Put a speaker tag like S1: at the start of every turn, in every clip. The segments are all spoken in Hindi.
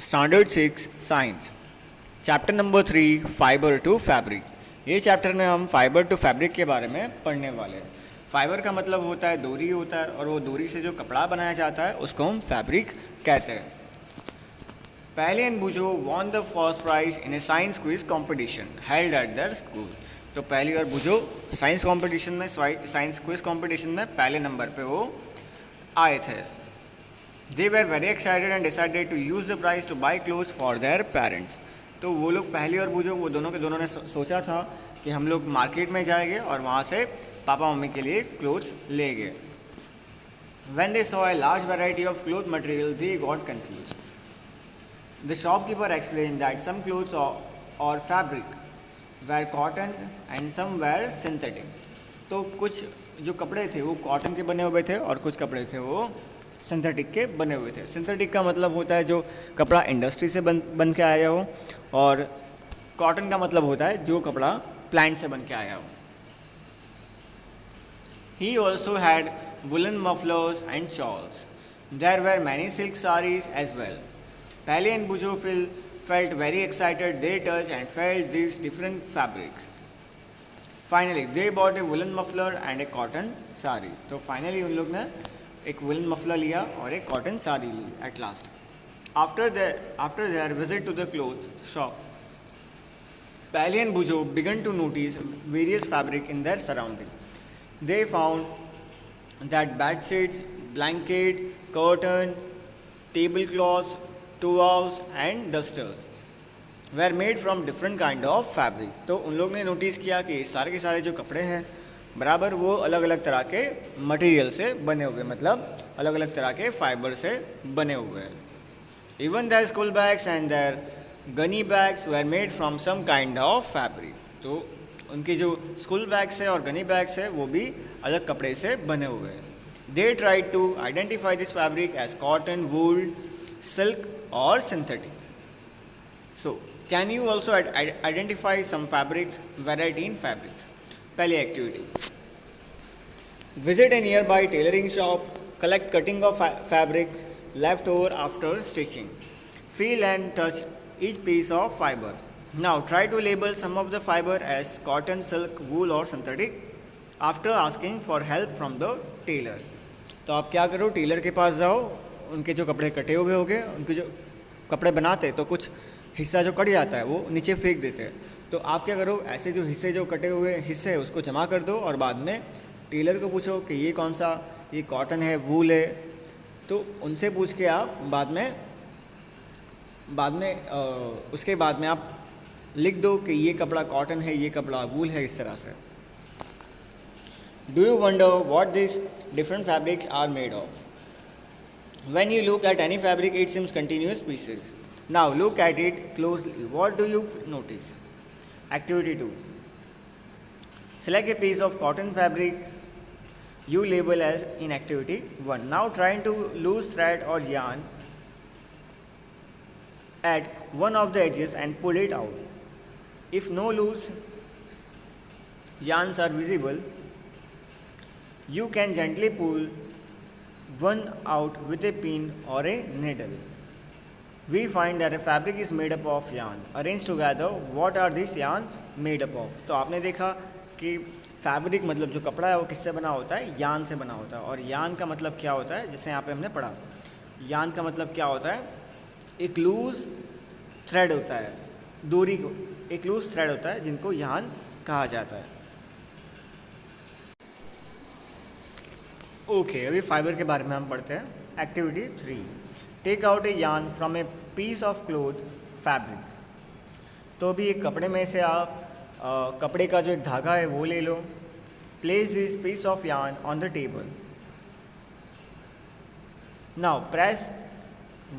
S1: Standard 6 science chapter number 3 fibre to fabric. ये चैप्टर में हम फाइबर टू फैब्रिक के बारे में पढ़ने वाले हैं। फाइबर का मतलब होता है डोरी होता है, और वो डोरी से जो कपड़ा बनाया जाता है उसको हम फैब्रिक कहते हैं। Paheli and Boojho won the first prize in a science quiz competition held at their school. तो पहली और बुझो साइंस कॉम्पिटिशन में, साइंस क्विज कॉम्पिटिशन में पहले नंबर पे वो आए थे। They were very excited and decided to use the prize to buy clothes for their parents. तो वो लोग पहली और बुझो वो दोनों के दोनों ने सोचा था कि हम लोग मार्केट में जाएंगे और वहाँ से पापा मम्मी के लिए क्लोथ्स लेंगे। When they saw a large variety of cloth material, they got confused. The shopkeeper explained that some clothes or fabric were cotton and some were synthetic. तो कुछ जो कपड़े थे वो कॉटन के बने हुए थे और कुछ कपड़े थे वो सिंथेटिक के बने हुए थे। सिंथेटिक का मतलब होता है जो कपड़ा इंडस्ट्री से बन के आया हो, और कॉटन का मतलब होता है जो कपड़ा प्लांट से बन के आया हो। He also had woolen mufflers and shawls. There were many silk sarees as well. Pele and Bujo felt very excited. They touched and felt these different fabrics. Finally, they bought a woolen muffler and a cotton sari. तो finally उन लोग ने एक वुलन मफलर लिया और एक कॉटन साड़ी ली at last. After their visit to the cloth shop, Pele and Bujo began to notice various fabric in their surrounding. They found that bed sheets, blanket, curtain, tablecloths, towels and dusters were made from different kind of fabric. तो उन लोग ने नोटिस किया कि सारे के सारे जो कपड़े हैं बराबर वो अलग अलग तरह के मटेरियल से बने हुए, मतलब अलग अलग तरह के फाइबर से बने हुए हैं। Even their school bags and their gunny bags were made from some kind of fabric. तो उनके जो स्कूल बैग्स है और गनी बैग्स है वो भी अलग कपड़े से बने हुए हैं। They tried to identify this fabric as cotton, wool, silk और synthetic. So can you also identify some fabrics, variety in fabrics. पहली activity, visit a nearby tailoring shop, collect cutting of fabric left over after stitching. Feel and touch each piece of fiber. Now try to label some of the fiber as cotton, silk, wool or synthetic after asking for help from the tailor. तो आप क्या करो, टेलर के पास जाओ, उनके जो कपड़े कटे हुए होंगे, उनके जो कपड़े बनाते तो कुछ हिस्सा जो कट जाता है वो नीचे फेंक देते हैं। तो आप क्या करो, ऐसे जो हिस्से जो कटे हुए हिस्से है उसको जमा कर दो और बाद में टेलर को पूछो कि ये कौन सा, ये कॉटन है, वूल है। तो उनसे पूछ के आप बाद में उसके बाद में आप लिख दो कि ये कपड़ा कॉटन है, ये कपड़ा वूल है, इस तरह से। Do you wonder what this different fabrics are made of? When you look at any fabric it seems continuous pieces. Now look at it closely, what do you notice? Activity 2. Select a piece of cotton fabric you label as in activity 1. Now try to loose thread or yarn at one of the edges and pull it out. If no loose yarns are visible, you can gently pull one out with a pin or a needle. We find that a fabric is made up of yarn. Arrange together what are these yarn made up of. तो आपने देखा कि फैब्रिक मतलब जो कपड़ा है वो किससे बना होता है, यान से बना होता है। और यान का मतलब क्या होता है, जिससे यहाँ पे हमने पढ़ा, यान का मतलब क्या होता है, एक लूज थ्रेड होता है, डोरी को एक लूज थ्रेड होता है जिनको यान कहा जाता है। ओके, अभी फाइबर के बारे में हम पढ़ते हैं। Activity 3, take out a yarn from a piece of cloth fabric. तो अभी एक कपड़े में से आप कपड़े का जो एक धागा है वो ले लो। Place this piece of yarn on the table. Now press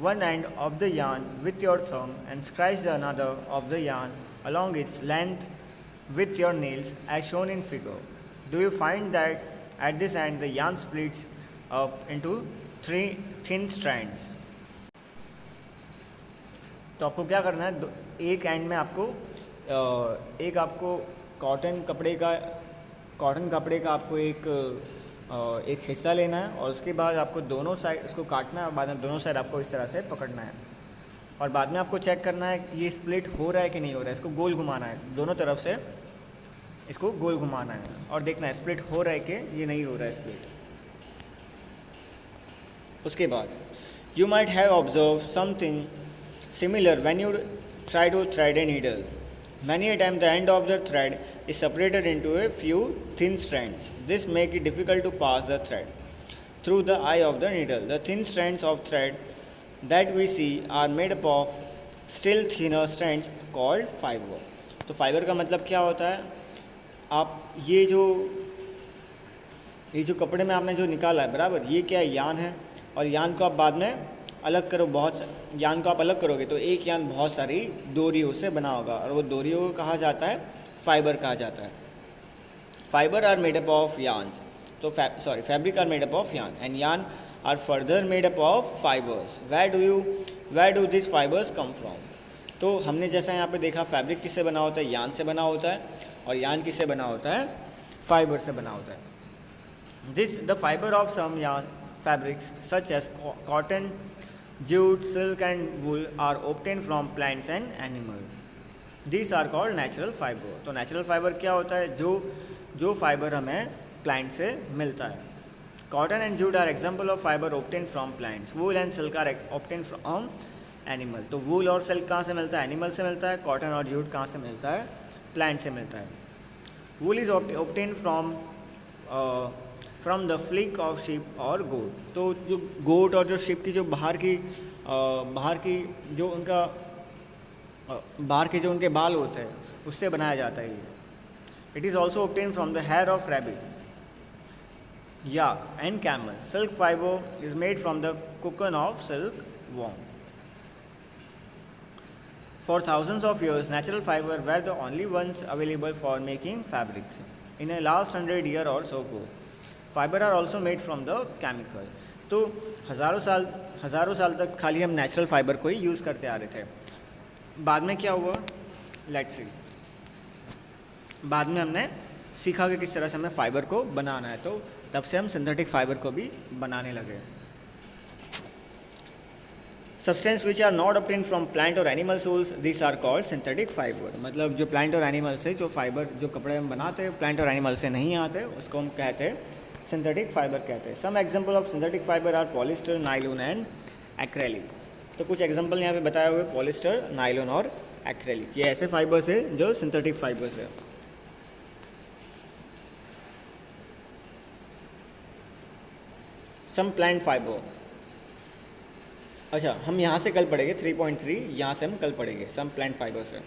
S1: one end of the yarn with your thumb and scratch the another of the yarn along its length with your nails as shown in figure. Do you find that at this end the yarn splits up into 3 thin strands? तो आपको क्या करना है, एक एंड में आपको कॉटन कपड़े का आपको एक हिस्सा लेना है और उसके बाद आपको दोनों साइड इसको काटना है और बाद में दोनों साइड आपको इस तरह से पकड़ना है। और बाद में आपको चेक करना है ये स्प्लिट हो रहा है कि नहीं हो रहा है, इसको गोल घुमाना है, दोनों तरफ से इसको गोल घुमाना है और देखना है स्प्लिट हो रहा है कि ये नहीं हो रहा है स्प्लिट। उसके बाद you might have observe something similar when you try to thread a needle. Many a time the end of the thread is separated into a few thin strands. This make it difficult to pass the thread through the eye of the needle. The thin strands of thread that we see are made up of still thinner strands called fiber. तो फाइबर का मतलब क्या होता है? आप ये जो कपड़े में आपने जो निकाला है बराबर, ये क्या है? यान है, और यान को आप बाद में अलग करो, यान को आप अलग करोगे तो एक यान बहुत सारी डोरियों से बना होगा और वो डोरियों को कहा जाता है फाइबर कहा जाता है। Fibre are made up of yarns, तो fabric are made up of yarn and yarn are further made up of fibres. Where do this fibres come from? तो हमने जैसा यहाँ पे देखा फैब्रिक किससे बना होता है? यान से बना होता है, और यान किससे बना होता है? फाइबर से बना होता है। The fibre of some yarn fabrics such as cotton, jute, silk and wool are obtained from plants and animals. These are called natural fiber. तो natural fiber क्या होता है? जो फाइबर हमें प्लांट से मिलता है। Cotton and jute are example of fiber obtained from plants. Wool and silk are obtained from animal. तो wool और silk कहाँ से मिलता है? एनिमल से मिलता है। कॉटन और जूट कहाँ से मिलता है? प्लांट से मिलता है। Wool is obtained from the flick of ship और गोट। तो जो गोट और जो शिप की जो बाहर की जो उनका बाहर के जो उनके बाल होते हैं उससे बनाया जाता है ये। It is also obtain from the hair of rabbit, yak and camel. Silk fibre is made from the cocoon of silk worm. For thousands of years natural fibre were the only ones available for making fabrics. In a last 100 year or so को fibre are also made from the chemical. तो हज़ारों साल तक खाली हम नेचुरल फाइबर को ही यूज़ करते आ रहे थे। बाद में क्या हुआ? Let's see. बाद में हमने सीखा कि किस तरह से हमें फ़ाइबर को बनाना है, तो तब से हम सिंथेटिक फाइबर को भी बनाने लगे। Substance which are not obtain from plant और animal sources, this are called synthetic fibre. मतलब जो प्लांट और एनिमल से जो फाइबर जो कपड़े हम बनाते हैं प्लांट और एनिमल से नहीं आते, उसको हम कहते हैं सिंथेटिक फाइबर कहते हैं। Some example of synthetic fibre are polyester, nylon and acrylic. तो कुछ एग्जांपल यहाँ पे बताए हुए पॉलिस्टर, नायलॉन और एक्रेलिक, ये ऐसे फाइबर्स है जो सिंथेटिक फाइबर्स है। सम प्लांट फाइबर, अच्छा हम यहाँ से कल पढ़ेंगे 3.3, यहाँ से हम कल पढ़ेंगे सम प्लांट फाइबर्स है।